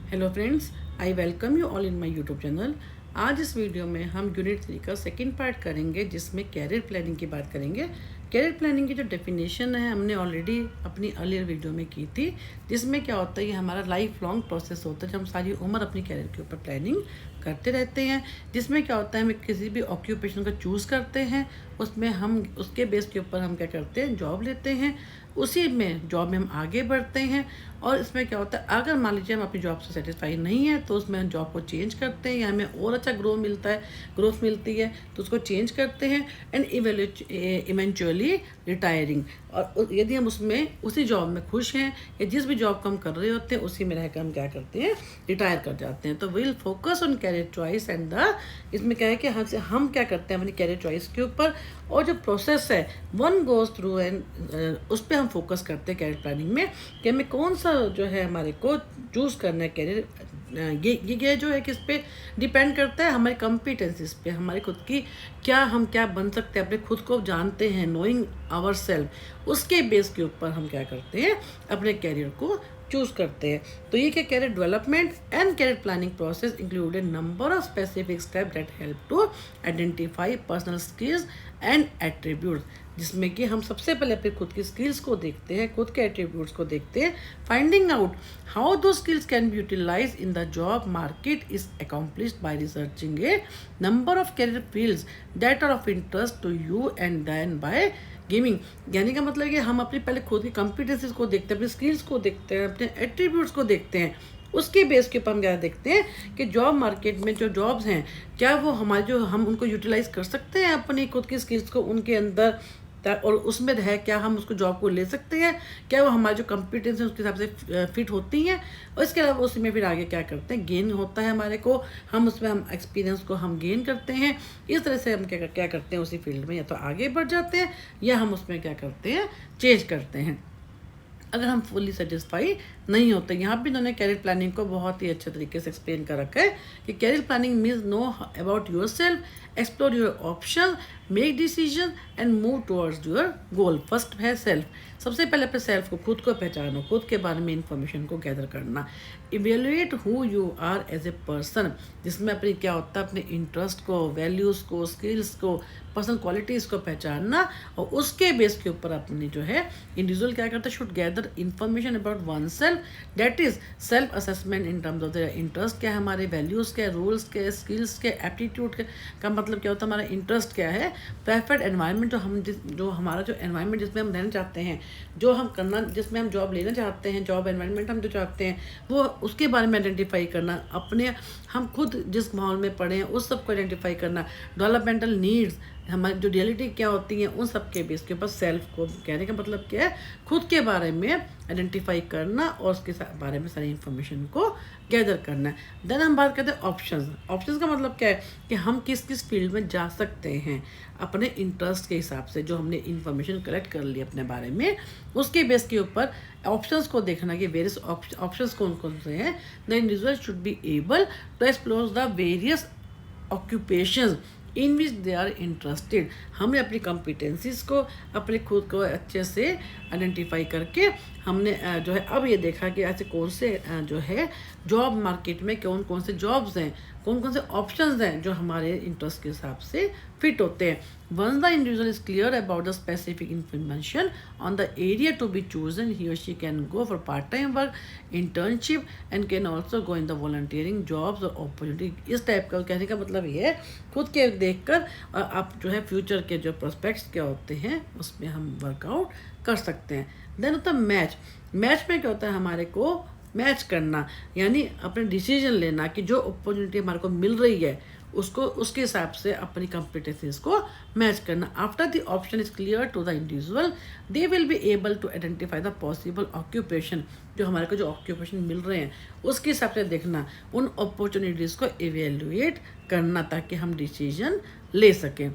Hello friends, I welcome you all in my YouTube channel. आज इस video में हम यूनिट 3 का सेकंड पार्ट करेंगे, जिसमें कैरियर प्लानिंग की बात करेंगे। कैरियर प्लानिंग की जो डेफिनेशन है हमने ऑलरेडी अपनी अर्लियर वीडियो में की थी, जिसमें क्या होता है, ये हमारा लाइफ लॉन्ग प्रोसेस होता है जब हम सारी उम्र अपनी कैरियर के ऊपर प्लानिंग करते रहते हैं। जिसमें क्या होता है, हम किसी भी ऑक्यूपेशन को चूज़ करते हैं, उसमें हम उसके बेस के ऊपर हम क्या करते हैं, जॉब लेते हैं, उसी में जॉब में हम आगे बढ़ते हैं। और इसमें क्या होता है, अगर मान लीजिए हम अपनी जॉब से सेटिस्फाई नहीं है तो उसमें हम जॉब को चेंज करते हैं या हमें और अच्छा ग्रोथ मिलती है तो उसको चेंज करते हैं एंड इवेंचुअली रिटायरिंग। और यदि हम उसमें उसी जॉब में खुश हैं या जिस भी जॉब को हम कर रहे होते हैं उसी में रहकर हम क्या करते हैं, रिटायर कर जाते हैं। तो will focus on career choice and इसमें क्या है कि हम क्या करते हैं अपनी कैरियर चॉइस के ऊपर, और जो प्रोसेस है वन गोज थ्रू एंड उस पर हम फोकस करते हैं कैरियर प्लानिंग में कि हमें कौन सा जो है हमारे को चूज़ करना है कैरियर। ये जो है किस पे डिपेंड करता है, हमारे कॉम्पिटेंसीज पे, हमारी खुद की हम क्या बन सकते हैं, अपने खुद को जानते हैं, नोइंग आवर सेल्फ, उसके बेस के ऊपर हम क्या करते हैं, अपने कैरियर को चूज करते हैं। तो ये क्या career development and career planning process included number of specific step that help to identify personal skills and attributes, जिसमें कि हम सबसे पहले अपने खुद की स्किल्स को देखते हैं, खुद के एट्रीब्यूट्स को देखते हैं। Finding out how do skills can be utilize in the job market is accomplished by researching a number of career fields that are of interest to you and then by gaming. यानी का मतलब कि हम अपनी पहले खुद की competencies को देखते हैं, अपनी स्किल्स को देखते हैं, अपने एट्रीब्यूट्स को देखते हैं। उसके बेस के ऊपर हम क्या देखते हैं कि जॉब मार्केट में जो जॉब्स हैं, क्या वो हमारे जो हम उनको यूटिलाइज कर सकते हैं अपनी खुद की स्किल्स को उनके अंदर, और उसमें है क्या हम उसको जॉब को ले सकते हैं, क्या वो हमारे जो कॉम्पिटेंस है उसके हिसाब से फिट होती हैं। और इसके अलावा उसी में फिर आगे क्या करते हैं, गेन होता है हमारे को, हम उसमें हम एक्सपीरियंस को हम गेन करते हैं। इस तरह से हम क्या करते हैं, उसी फील्ड में या तो आगे बढ़ जाते हैं या हम उसमें क्या करते हैं, चेंज करते हैं अगर हम फुली सेटिस्फाई नहीं होते। यहाँ भी इन्होंने कैरियर प्लानिंग को बहुत ही अच्छे तरीके से एक्सप्लेन कर रखा है कि career planning means know about yourself, explore your option, make decision and move towards your goal. First है सेल्फ, सबसे पहले अपने सेल्फ को, खुद को पहचानो, खुद के बारे में इंफॉर्मेशन को गैदर करना। Evaluate who you are as a person, जिसमें अपनी क्या होता है, अपने इंटरेस्ट को, वैल्यूज़ को, स्किल्स को, पर्सनल क्वालिटीज़ को पहचानना, और उसके बेस के ऊपर अपनी जो है इंडिविजुअल क्या करता है, should gather information about one self, that is self assessment in terms of the interest क्या है, हमारे वैल्यूज़ क्या है, रूल्स के, स्किल्स के, एप्टीट्यूड का मतलब क्या होता है, हमारा इंटरेस्ट क्या है, प्रेफर्ड एनवायरनमेंट जो हमारा जो एनवायरनमेंट जिसमें हम रहना चाहते हैं, जो हम करना, जिसमें हम जॉब लेना चाहते हैं, जॉब एनवायरनमेंट हम जो चाहते हैं, वो उसके बारे में आइडेंटिफाई करना, अपने हम खुद जिस माहौल में पढ़े हैं उस सब को आइडेंटिफाई करना, डेवलपमेंटल नीड्स, हमारी जो रियलिटी क्या होती हैं, उन सब के बेस के ऊपर सेल्फ को कहने का मतलब क्या है, खुद के बारे में आइडेंटिफाई करना और उसके बारे में सारी इन्फॉर्मेशन को गैदर करना है। देन हम बात करते हैं ऑप्शंस। ऑप्शंस का मतलब क्या है कि हम किस किस फील्ड में जा सकते हैं अपने इंटरेस्ट के हिसाब से, जो हमने इन्फॉर्मेशन कलेक्ट कर ली अपने बारे में, उसके बेस के ऊपर ऑप्शंस को देखना कि वेरियस ऑप्शंस कौन कौन से हैं। The individual should be able to explore the various occupations in which they are interested. हमें अपनी कॉम्पिटेंसीज को, अपने खुद को अच्छे से आइडेंटिफाई करके हमने जो है अब ये देखा कि ऐसे कौन से जो है जॉब मार्केट में कौन कौन से जॉब्स हैं, कौन कौन से ऑप्शंस हैं जो हमारे इंटरेस्ट के हिसाब से फिट होते हैं। Once the individual is clear about the specific information on the area to be chosen, he और she can go for part time work, internship and can also go in the volunteering jobs और opportunity. इस type का कहने का मतलब ये है, खुद के देखकर आप जो है फ्यूचर के जो प्रोस्पेक्ट्स क्या होते हैं उसमें हम वर्कआउट कर सकते हैं। देन होता है मैच। मैच में क्या होता है, हमारे को मैच करना, यानी अपने डिसीजन लेना कि जो अपॉर्चुनिटी हमारे को मिल रही है उसको उसके हिसाब से अपनी कॉम्पिटेंसीज को मैच करना। After the option is clear to the individual, they will be able to identify the possible occupation, जो हमारे को जो ऑक्यूपेशन मिल रहे हैं उसके हिसाब से देखना, उन अपॉर्चुनिटीज़ को एवेल्युएट करना ताकि हम डिसीजन ले सकें।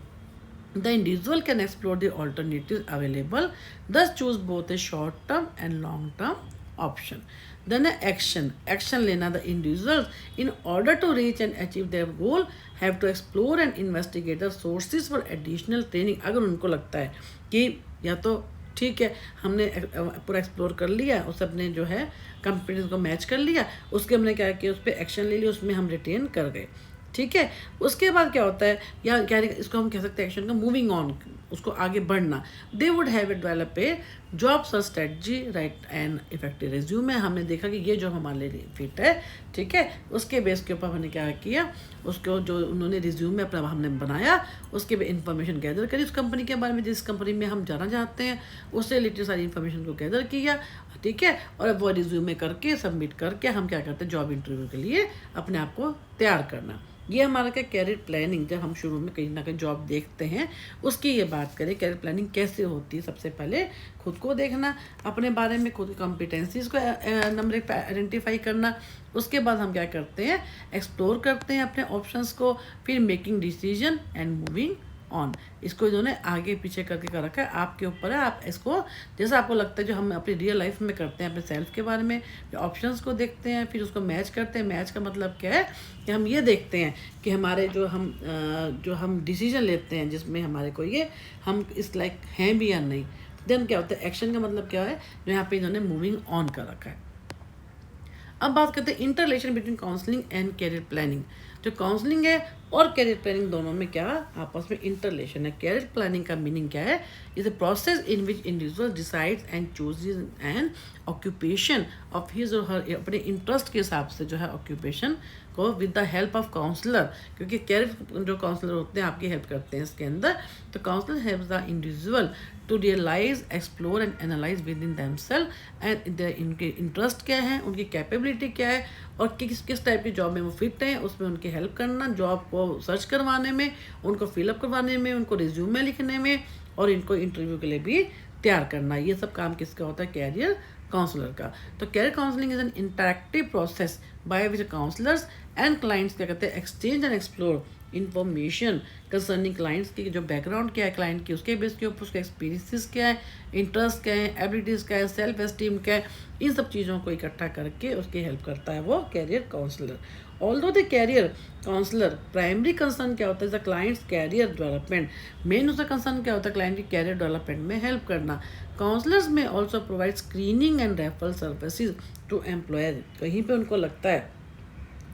The individual can explore the alternatives available, thus choose both a short-term and long-term option. Then action. Action लेना, the individuals in order to reach and achieve their goal have to explore and investigate the sources for additional training। अगर उनको लगता है कि या तो ठीक है, हमने पूरा एक्सप्लोर कर लिया, उस अपने जो है कंपीटेंस को मैच कर लिया, उसके हमने क्या किया, उस पर एक्शन ले लिया, उसमें हम रिटेन कर गए। ठीक है, उसके बाद क्या होता है, या क्या इसको हम कह सकते हैं एक्शन का मूविंग ऑन, उसको आगे बढ़ना। They would have develop a job search strategy, right and effective resume. हमने देखा कि ये जॉब हमारे लिए फिट है, ठीक है, उसके बेस के ऊपर हमने क्या किया, उसको जो उन्होंने रिज्यूमे अपना हमने बनाया, उसके बाद इन्फॉर्मेशन गैदर करी उस कंपनी के बारे में, जिस कंपनी में हम जाना चाहते हैं, उससे रिलेटेड सारी इन्फॉर्मेशन को गैदर किया, ठीक है, और वो रिज्यूमे करके सबमिट करके हम क्या करते हैं, जॉब इंटरव्यू के लिए अपने आप को तैयार करना। ये हमारा क्या कैरियर प्लानिंग, जब हम शुरू में कहीं ना कहीं जॉब देखते हैं उसकी ये बात करें, कैरियर प्लानिंग कैसे होती है। सबसे पहले खुद को देखना, अपने बारे में खुद की कॉम्पिटेंसीज को नंबर एक आइडेंटिफाई करना। उसके बाद हम क्या करते हैं, एक्सप्लोर करते हैं अपने ऑप्शंस को, फिर making decision and moving on. इसको इन्होंने आगे पीछे करके कर रखा है, आपके ऊपर है, आप इसको जैसा आपको लगता है, जो हम अपनी रियल लाइफ में करते हैं अपने सेल्फ के बारे में, ऑप्शंस को देखते हैं, फिर उसको मैच करते हैं। मैच का मतलब क्या है कि हम ये देखते हैं कि हमारे जो हम डिसीजन लेते हैं जिसमें हमारे को ये हम इस लाइक हैं भी या नहीं। देन क्या होता है, एक्शन का मतलब क्या है, जो यहाँ पे इन्होंने मूविंग ऑन कर रखा है। अब बात करते हैं inter relation between counselling and career planning. जो काउंसलिंग है और कैरियर प्लानिंग दोनों में क्या आपस में इंटर रिलेशन है। कैरियर प्लानिंग का मीनिंग क्या है, is a process in which individual decides and chooses an occupation of his or her, अपने इंटरेस्ट के हिसाब से जो है ऑक्यूपेशन को with the help of counsellor, क्योंकि कैरियर जो काउंसलर होते हैं आपकी हेल्प करते हैं इसके अंदर। तो counsellor helps the individual to realise, explore and analyse within themselves and इनके इंटरेस्ट क्या है, उनकी कैपेबिलिटी क्या है, और किस टाइप की जॉब में वो फिट हैं, उसमें उनकी हेल्प करना, जॉब को सर्च करवाने में, उनको फिलअप करवाने में, उनको रिज्यूमे लिखने में, और इनको इंटरव्यू के लिए भी तैयार करना। ये सब काम किसका होता है, कैरियर काउंसलर का। तो career counselling is an interactive process by which counsellors and clients क्या कहते हैं, exchange and explore information concerning clients की, जो बैकग्राउंड क्या है क्लाइंट की, उसके बेस के ऊपर उसके एक्सपीरियंसेस क्या है, इंटरेस्ट क्या है, एबिलिटीज़ क्या है, सेल्फ एस्टीम क्या है, इन सब चीज़ों को इकट्ठा करके उसकी हेल्प करता है वो career counsellor. Although the career counsellor primary concern क्या होता है, the client's career development, main उसका कंसर्न क्या होता है, क्लाइंट की कैरियर डेवलपमेंट में हेल्प करना। Counsellors may also provide screening and referral services to employer. कहीं पे उनको लगता है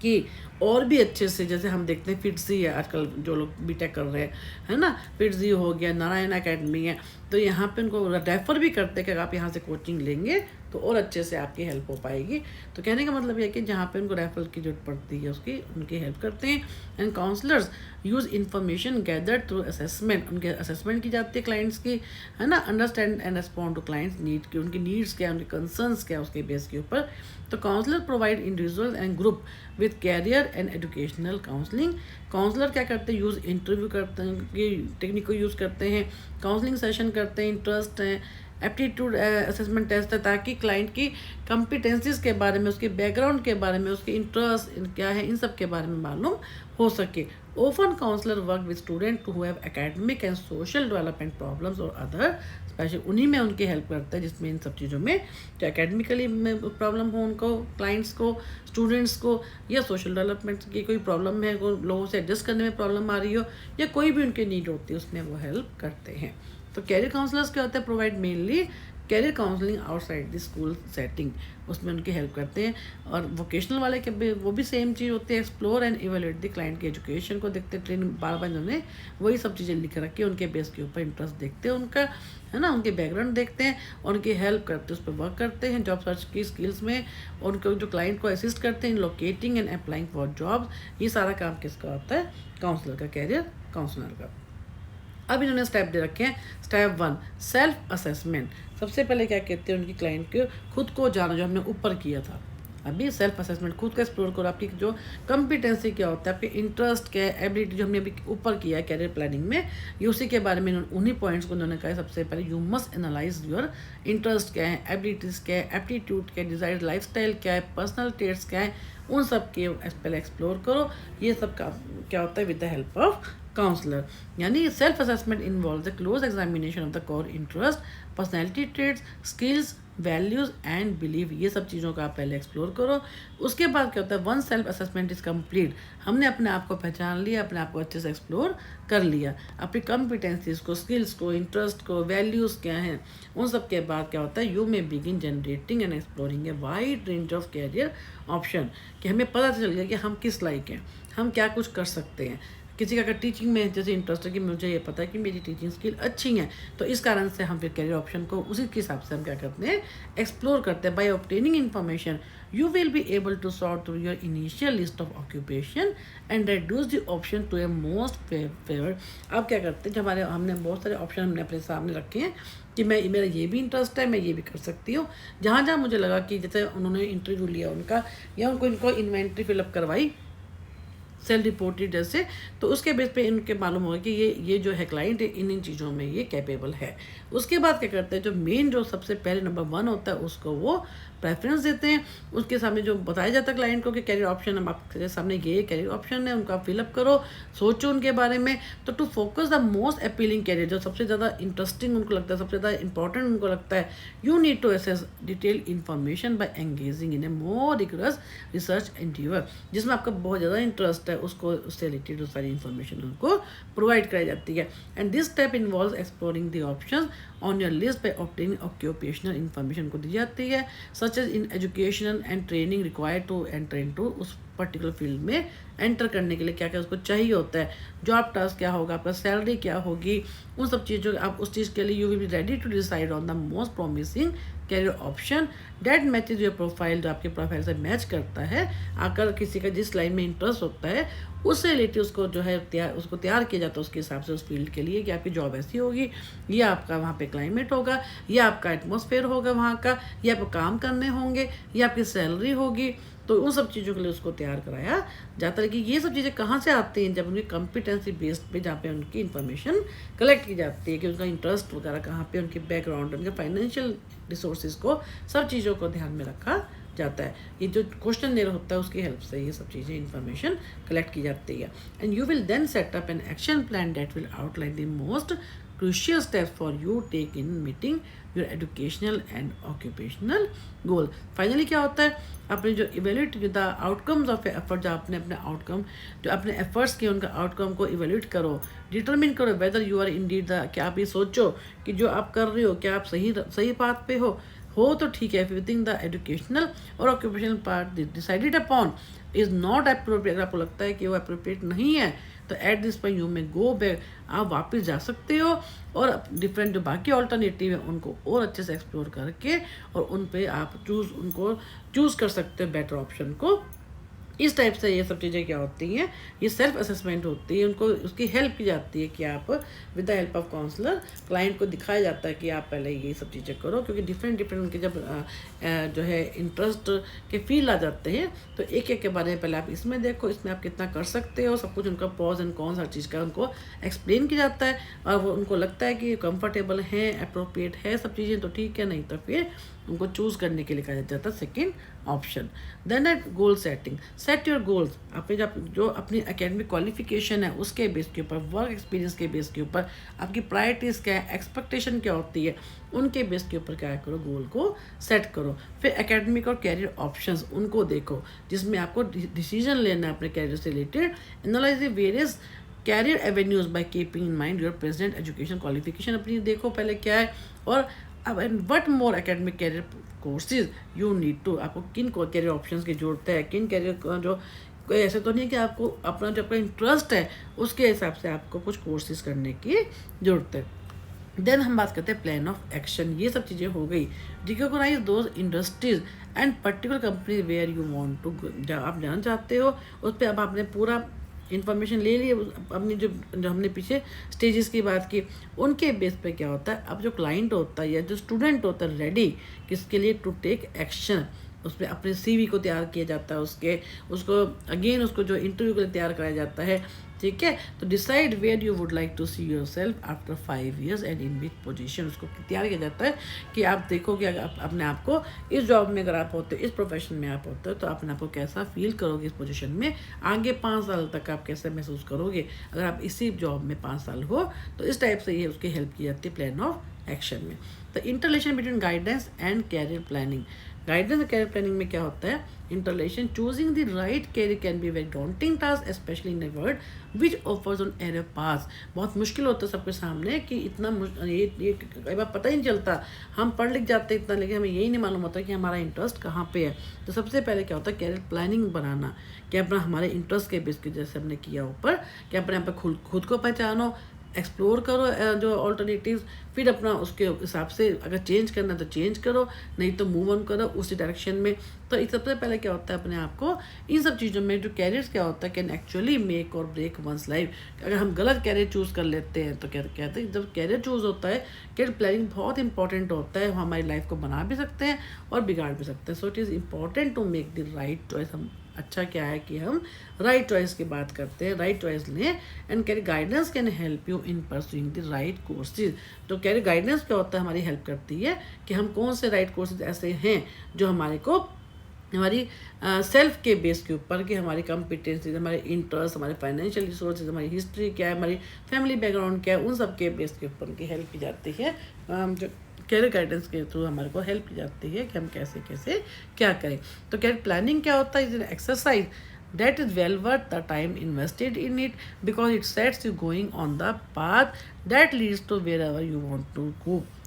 कि और भी अच्छे से, जैसे हम देखते हैं फिटजी है आजकल जो लोग बीटेक कर रहे हैं, है ना, फिटजी हो गया, नारायण एकेडमी है, तो यहाँ पे उनको रेफ़र भी करते हैं कि आप यहाँ से कोचिंग लेंगे तो और अच्छे से आपकी हेल्प हो पाएगी। तो कहने का मतलब यह कि जहाँ पे उनको रेफरल की जरूरत पड़ती है उसकी उनकी हेल्प करते हैं। And counsellors use information gathered through assessment, उनके असेसमेंट की जाती है क्लाइंट्स की, है ना, understand and respond to clients need की, उनकी नीड्स क्या है, उनके कंसर्न्स क्या है, उसके बेस के ऊपर। तो counsellor provide individual and group with career and educational counselling. Counsellor क्या करते हैं, यूज़ इंटरव्यू करते हैं, टेक्निक को यूज़ करते हैं, काउंसलिंग सेशन करते हैं, इंटरेस्ट हैं, एप्टीट्यूड असेसमेंट टेस्ट है, ताकि क्लाइंट की कॉम्पिटेंसीज के बारे में, उसके बैकग्राउंड के बारे में, उसके इंटरेस्ट क्या है, इन सब के बारे में मालूम हो सके। Often counsellor work with student who have academic and social development problems or other special, उन्हीं में उनकी हेल्प करता है जिसमें इन सब चीज़ों में जो एकेडमिकली में प्रॉब्लम हो उनको, क्लाइंट्स को, स्टूडेंट्स को, या सोशल डेवलपमेंट की कोई प्रॉब्लम है, कोई लोगों से एडजस्ट करने में प्रॉब्लम आ रही हो, या कोई भी उनकी नीड होती है उसमें वो हेल्प करते हैं। तो कैरियर काउंसलर्स क्या होता है, provide mainly career counselling outside the school setting, उसमें उनकी हेल्प करते हैं। और वोकेशनल वाले के भी वो भी सेम चीज़ होती है, explore and evaluate the client की एजुकेशन को देखते हैं, ट्रेनिंग बार बार उन्होंने वही सब चीज़ें लिख रखी है, उनके बेस के ऊपर इंटरेस्ट देखते हैं उनका, है ना, उनके बैकग्राउंड देखते हैं, उनकी हेल्प करते हैं, उस पर वर्क करते हैं जॉब सर्च की स्किल्स में, उनको जो क्लाइंट को असिस्ट करते हैं इन locating and applying for job. ये सारा काम किसका होता है, काउंसलर का, कैरियर काउंसलर का। अब इन्होंने स्टेप दे रखे हैं। Step 1 self assessment. सबसे पहले क्या कहते हैं, उनकी क्लाइंट के खुद को जाना, जो हमने ऊपर किया था अभी, सेल्फ असेसमेंट, खुद का एक्सप्लोर करो, आपकी जो कॉम्पिटेंसी क्या होता है, आपके इंटरेस्ट क्या है, एबिलिटी जो हमने अभी ऊपर किया है कैरियर प्लानिंग में, ये उसी के बारे में उन्हीं पॉइंट्स को उन्होंने कहा है। सबसे पहले you must analyse your interest क्या है, एबिलिटीज़ क्या है, एप्टीट्यूड क्या है, डिजायर्ड लाइफस्टाइल क्या है, पर्सनल ट्रेट्स क्या है, उन सब के पहले एक्सप्लोर करो। ये सब का क्या होता है with the help of counsellor. यानी self assessment involve the close examination of the core interest, personality traits, skills, values and believe. ये सब चीज़ों का आप पहले एक्सप्लोर करो। उसके बाद क्या होता है, one self assessment is complete, हमने अपने आप को पहचान लिया, अपने आप को अच्छे से एक्सप्लोर कर लिया, अपनी कॉम्पिटेंसीज को, स्किल्स को, इंटरेस्ट को, वैल्यूज़ क्या हैं, उन सब के बाद क्या होता है, you may begin generating and exploring a wide range of career option. कि हमें पता चल गया कि हम किस लायक हैं, हम क्या कुछ कर सकते हैं। किसी का अगर टीचिंग में जैसे इंटरेस्ट है कि मुझे ये पता है कि मेरी टीचिंग स्किल अच्छी हैं, तो इस कारण से हम फिर कैरियर ऑप्शन को उसी के हिसाब से हम क्या करते हैं, एक्सप्लोर करते हैं। By obtaining information you will be able to sort through your initial list of occupation and reduce the option to a most favoured. अब क्या करते हैं, जब हमने बहुत सारे ऑप्शन हमने अपने सामने रखे हैं कि मेरा ये भी इंटरेस्ट है, मैं ये भी कर सकती हूँ। जहाँ जहाँ मुझे लगा कि जैसे उन्होंने इंटरव्यू लिया उनका, या इनको इन्वेंट्री फिलअप करवाई सेल रिपोर्टेड जैसे, तो उसके बेस पे इनके मालूम होगा कि ये जो है क्लाइंट इन चीज़ों में ये कैपेबल है। उसके बाद क्या करते हैं, जो मेन जो सबसे पहले नंबर 1 होता है उसको वो प्रेफरेंस देते हैं। उसके सामने जो बताया जाता है क्लाइंट को कि कैरियर ऑप्शन, हम आपके सामने ये कैरियर ऑप्शन है, उनको आप फिलअप करो, सोचो उनके बारे में। तो to focus the most appealing career, जो सबसे ज़्यादा इंटरेस्टिंग उनको लगता है, सबसे ज़्यादा इंपॉर्टेंट उनको लगता है, you need to assess detail information by engaging in a more rigorous research endeavour. जिसमें आपका बहुत ज़्यादा इंटरेस्ट है, उसको उससे रिलेटेड जो सारी इन्फॉर्मेशन उनको प्रोवाइड कराई जाती है। And this step involve exploring the option on your list by obtaining occupational information को दी जाती है, such as in education and training required to enter into उस पर्टिकुलर फील्ड में एंटर करने के लिए क्या क्या उसको चाहिए होता है, जॉब टास्क क्या होगा, आपका सैलरी क्या होगी, उन सब चीज़ों आप उस चीज़ के लिए you will be ready to decide on the most promising career option that matches your profile, जो आपके प्रोफाइल से मैच करता है। अगर किसी का जिस लाइन में इंटरेस्ट होता है उससे रिलेटेड उसको जो है उसको तैयार किया जाता है उसके हिसाब से उस फील्ड के लिए, कि आपकी जॉब ऐसी होगी, ये आपका वहाँ पे क्लाइमेट होगा, ये आपका एटमॉस्फेयर होगा वहाँ का, ये आपको काम करने होंगे, ये आपकी सैलरी होगी। तो उन सब चीज़ों के लिए उसको तैयार कराया जाता है। कि ये सब चीज़ें कहाँ से आती हैं, जब उनकी कॉम्पिटेंसी बेस्ड पे जहाँ पे उनकी इन्फॉर्मेशन कलेक्ट की जाती है, कि उनका इंटरेस्ट वगैरह कहाँ पे, उनके बैकग्राउंड, उनके फाइनेंशियल रिसोर्सेज को, सब चीज़ों को ध्यान में रखा जाता है। ये जो क्वेश्चन देर होता है उसकी हेल्प से ये सब चीज़ें इन्फॉर्मेशन कलेक्ट की जाती है। And you will then set up an action plan that will outline the most crucial steps for you take in meeting your educational and occupational goal। Finally क्या होता है, अपने जो evaluate the outcomes of effort, जो आपने अपने outcome, जो अपने एफर्ट्स के उनका आउटकम को इवेल्यूट करो, डिटरमिन करो whether you are indeed the, क्या आप ये सोचो कि जो आप कर रहे हो क्या आप सही पाथ पे हो तो ठीक है। एवरीथिंग द एजुकेशनल और occupational part decided upon is not appropriate, आपको लगता है कि वो अप्रोप्रिएट नहीं है, तो एट दिस पॉइंट यू में गो बैक, आप वापस जा सकते हो और डिफरेंट जो बाकी ऑल्टरनेटिव है उनको और अच्छे से एक्सप्लोर करके और उन पे आप उनको चूज़ कर सकते हो बेटर ऑप्शन को। इस टाइप से ये सब चीज़ें क्या होती हैं, ये सेल्फ असेसमेंट होती है, उनको उसकी हेल्प की जाती है कि आप with the help of counsellor client को दिखाया जाता है कि आप पहले ये सब चीज़ें करो। क्योंकि डिफरेंट उनके जब जो है इंटरेस्ट के फील्ड आ जाते हैं, तो एक एक के बारे में पहले आप इसमें देखो, इसमें आप कितना कर सकते हो, सब कुछ उनका प्रॉज एंड कॉन्स हर चीज़ का उनको एक्सप्लेन किया जाता है। और वो उनको लगता है कि कंफर्टेबल है, अप्रोप्रिएट है सब चीज़ें, तो ठीक है, नहीं तो फिर उनको चूज़ करने के लिए कहा जाता है second option. Then at goal setting, set your goals, अपने जो अपनी एकेडमिक क्वालिफिकेशन है उसके बेस के ऊपर, वर्क एक्सपीरियंस के बेस के ऊपर, आपकी प्रायोरिटीज़ क्या है, एक्सपेक्टेशन क्या होती है, उनके बेस के ऊपर क्या करो, गोल को सेट करो। फिर एकेडमिक और कैरियर ऑप्शंस उनको देखो, जिसमें आपको डिसीजन लेना है अपने कैरियर से related. Analyse the various career avenues by keeping in mind your present education qualification, अपनी देखो पहले क्या है, और अब and what more academic career courses you need to, आपको किन कैरियर ऑप्शंस की जरूरत है, किन कैरियर जो कोई ऐसे तो नहीं है कि आपको अपना जो आपका इंटरेस्ट है उसके हिसाब से आपको कुछ कोर्सेज करने की ज़रूरत है। देन हम बात करते हैं प्लान ऑफ एक्शन, ये सब चीज़ें हो गई। Recognise those industries and particular company where you want to, आप जाना चाहते हो उस पर अब आपने पूरा इन्फॉर्मेशन ले ली, अपनी जो हमने पीछे स्टेजेस की बात की, उनके बेस पे क्या होता है, अब जो क्लाइंट होता है या जो स्टूडेंट होता है रेडी किसके लिए, टू टेक एक्शन, उस पर अपने CV को तैयार किया जाता है, उसको अगेन उसको जो इंटरव्यू के लिए तैयार कराया जाता है, ठीक है। तो decide where you would like to see yourself after 5 years and in which position. उसको तैयार किया जाता है कि आप देखोगे अगर अपने आप को इस जॉब में अगर आप होते हो, इस प्रोफेशन में आप होते हो, तो अपने आप को कैसा फील करोगे इस पोजीशन में, आगे 5 साल तक आप कैसे महसूस करोगे अगर आप इसी जॉब में 5 साल हो। तो इस टाइप से ये उसकी हेल्प की जाती है प्लान ऑफ एक्शन में। The interrelation between guidance and career planning. Guidance और कैरियर प्लानिंग में क्या होता है, interrelation, choosing the right career can be very daunting task specially in a world which offers an array paths. बहुत मुश्किल होता है सबके सामने कि इतना ये कई बार पता ही नहीं चलता, हम पढ़ लिख जाते हैं इतना, लेकिन हमें यही नहीं मालूम होता कि हमारा इंटरेस्ट कहाँ पे है। तो सबसे पहले क्या होता है, कैरियर प्लानिंग बनाना, कि अपना हमारे इंटरेस्ट के बेस के जैसे हमने किया ऊपर, कि अपने यहाँ पर खुद को पहचानो, एक्सप्लोर करो जो ऑल्टरनेटिव्स, फिर अपना उसके हिसाब से अगर चेंज करना है तो चेंज करो, नहीं तो मूव ऑन करो उसी डायरेक्शन में। तो इस सबसे पहले क्या होता है, अपने आप को इन सब चीज़ों में जो कैरियर्स क्या होता है कैन एक्चुअली मेक और ब्रेक वंस लाइफ। अगर हम गलत कैरियर चूज़ कर लेते हैं तो क्या कहते हैं, जब कैरियर चूज़ होता है, कैरियर प्लानिंग बहुत इंपॉर्टेंट होता है, हमारी लाइफ को बना भी सकते हैं और बिगाड़ भी सकते हैं। So it is important to make the right choice. हम अच्छा क्या है कि हम राइट चॉइस की बात करते हैं, राइट चॉइस लें। And career guidance can help you in pursuing the right courses. तो कैरियर गाइडेंस क्या होता है, हमारी हेल्प करती है कि हम कौन से राइट कोर्सेज ऐसे हैं जो हमारे को हमारी सेल्फ के बेस के ऊपर, कि हमारी कॉम्पिटेंसीज, हमारे इंटरेस्ट, हमारे फाइनेंशियल रिसोर्सेज, हमारी हिस्ट्री क्या है, हमारी फैमिली बैकग्राउंड क्या है, उन सब के बेस के ऊपर उनकी हेल्प की जाती है। जो कैरियर गाइडेंस के थ्रू हमारे को हेल्प की जाती है कि हम कैसे कैसे क्या करें। तो कैरियर प्लानिंग क्या होता है, is an exercise that is well worth the time invested in it because it sets you going on the path that leads to wherever you want to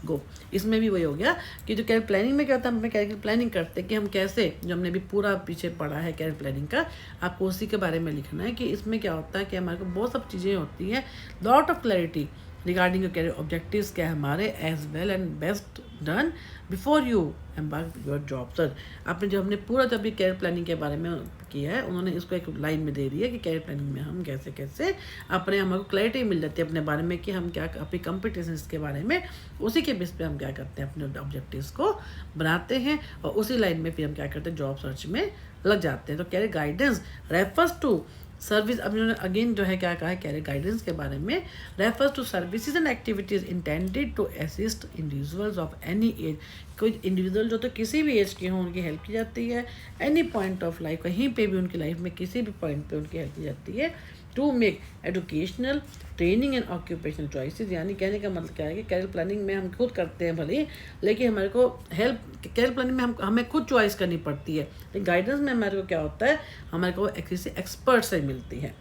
go। इसमें भी वही हो गया कि जो कैरियर प्लानिंग में क्या होता है, हम कैरियर प्लानिंग करते हैं कि हम कैसे, जो हमने भी पूरा पीछे पढ़ा है कैरियर प्लानिंग का, आपको उसी के बारे में लिखना है कि इसमें क्या होता है कि हमारे को बहुत सब चीज़ें होती हैं, lot of clarity regarding your career objectives क्या है हमारे, as well and best done before you embark your job search. आपने जो हमने पूरा जब भी कैरियर प्लानिंग के बारे में किया है, उन्होंने इसको एक लाइन में दे दी है कि कैरियर प्लानिंग में हम कैसे कैसे अपने हमारे को क्लैरिटी मिल जाती है अपने बारे में कि हम क्या अपनी कॉम्पिटिशन्स के बारे में, उसी के बेस पे हम क्या करते हैं, अपने ऑब्जेक्टिव्स को बनाते हैं और उसी लाइन में फिर हम क्या करते हैं, जॉब सर्च में लग जाते हैं। तो career guidance refers to service, अब इन्होंने अगेन जो है क्या कहा है कैरियर गाइडेंस के बारे में, refers to services and activities intended to assist individuals of any age. कोई इंडिविजुअल जो तो किसी भी एज के हों उनकी हेल्प की जाती है, एनी पॉइंट ऑफ लाइफ, कहीं पे भी उनकी लाइफ में किसी भी पॉइंट पे उनकी हेल्प की जाती है, to make educational training and occupational choices. यानी कहने का मतलब क्या है कि कैरियर प्लानिंग में हम खुद करते हैं भले, लेकिन हमारे को हेल्प कैरियर प्लानिंग में हमें खुद चॉइस करनी पड़ती है, लेकिन गाइडेंस में हमारे को क्या होता है, हमारे को किसी एक्सपर्ट से मिलती है।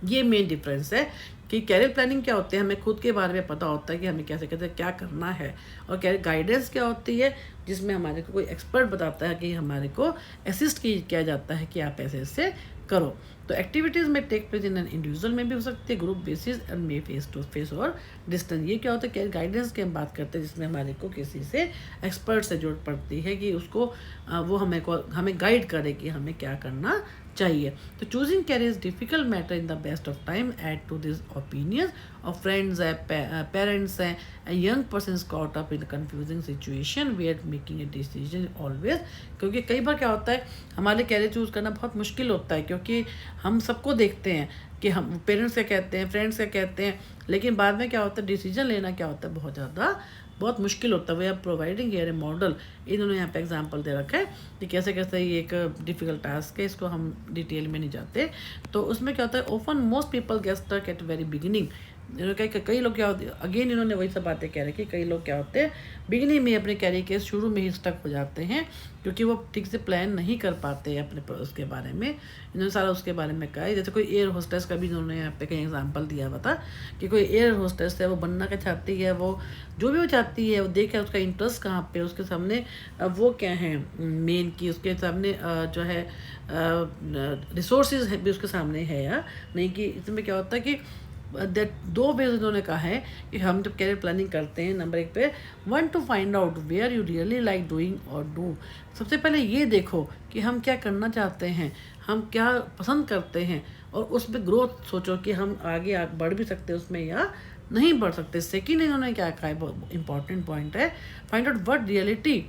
ये मेन डिफरेंस है कि कैरियर प्लानिंग क्या होती है, हमें खुद के बारे में पता होता है कि हमें कैसे कैसे क्या करना है, और कैरियर गाइडेंस क्या होती है जिसमें हमारे को कोई एक्सपर्ट बताता है कि हमारे को असिस्ट किया जाता है कि आप ऐसे ऐसे करो। तो activities may take place in an individual में भी हो सकती है, group basis and may face to face or distance. ये क्या होता है, कैरियर गाइडेंस की हम बात करते हैं जिसमें हमारे को किसी से एक्सपर्ट से जरूरत पड़ती है कि उसको वो हमें गाइड करे कि हमें क्या करना चाहिए। तो choosing career is difficult matter in the best of time add to this opinions of friends है, पेरेंट्स हैं, and young person caught up in confusing situation where making a decision always. क्योंकि कई बार क्या होता है, हमारे कैरियर चूज़ करना बहुत मुश्किल होता है, क्योंकि हम सबको देखते हैं कि हम पेरेंट्स क्या कहते हैं, फ्रेंड्स क्या कहते हैं, लेकिन बाद में क्या होता है, डिसीजन लेना क्या होता है, बहुत मुश्किल होता है। We are providing here a model, इन्होंने यहाँ पे एग्जांपल दे रखा है कि कैसे कैसे ये एक डिफ़िकल्ट टास्क है, इसको हम डिटेल में नहीं जाते। तो उसमें क्या होता है, often most people get stuck at very beginning. कई लोग क्या होते हैं, अगेन इन्होंने वही सब बातें कह रहे कि कई लोग क्या होते हैं, बिगिनिंग में अपने कैरियर के शुरू में ही स्टक हो जाते हैं, क्योंकि वो ठीक से प्लान नहीं कर पाते अपने उसके बारे में। इन्होंने सारा उसके बारे में कहा है, जैसे कोई एयर होस्टेस का भी इन्होंने यहाँ पे कहीं एग्जांपल दिया हुआ था कि कोई एयर होस्टेस है, वो बनना क्या चाहती है, वो जो भी वो चाहती है, वो देखे उसका इंटरेस्ट कहाँ पे, उसके सामने वो क्या है मेन की, उसके सामने जो है रिसोर्सेज भी उसके सामने है या नहीं। कि इसमें क्या होता है कि दो वेज उन्होंने कहा है कि हम जब कैरियर प्लानिंग करते हैं, नंबर 1 पे, one to find out where you really like doing और डू। सबसे पहले ये देखो कि हम क्या करना चाहते हैं, हम क्या पसंद करते हैं, और उस पर ग्रोथ सोचो कि हम आगे बढ़ भी सकते हैं उसमें या नहीं बढ़ सकते। सेकेंड इन्होंने क्या कहा है, बहुत इंपॉर्टेंट पॉइंट है, find out what reality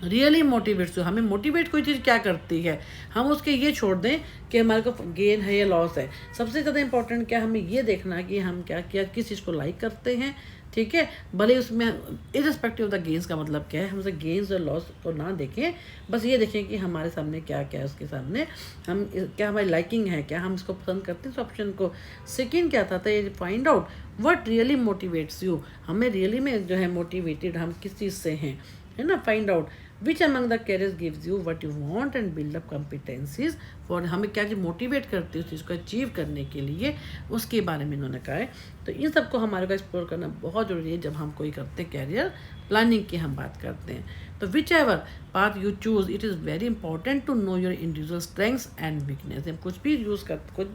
really motivates you. हमें मोटिवेट कोई चीज़ क्या करती है, हम उसके ये छोड़ दें कि हमारे को गेन है या लॉस है। सबसे ज़्यादा इंपॉर्टेंट क्या, हमें ये देखना है कि हम क्या क्या किस चीज़ को लाइक करते हैं, ठीक है। भले उसमें इररिस्पेक्टिव ऑफ द गेन्स का मतलब क्या है, हम उसे गेन्स और लॉस को ना देखें, बस ये देखें कि हमारे सामने क्या क्या है, उसके सामने हम क्या हमारी लाइकिंग है, क्या हम इसको पसंद करते हैं, इस ऑप्शन को। सेकेंड क्या था ये find out what really motivates you. हमें रियली में जो है मोटिवेटेड हम किस चीज़ से हैं, है ना। Find out which among the carriers gives you what you want and build up competencies for. हमें क्या चीज़ मोटिवेट करती है उस चीज़ को अचीव करने के लिए, उसके बारे में इन्होंने कहा है। तो इन सबको हमारे को एक्सप्लोर करना बहुत ज़रूरी है जब हम कोई करते हैं कैरियर प्लानिंग की हम बात करते हैं। तो whichever path you choose, it is very important to know your individual strengths and weakness. हम कुछ भी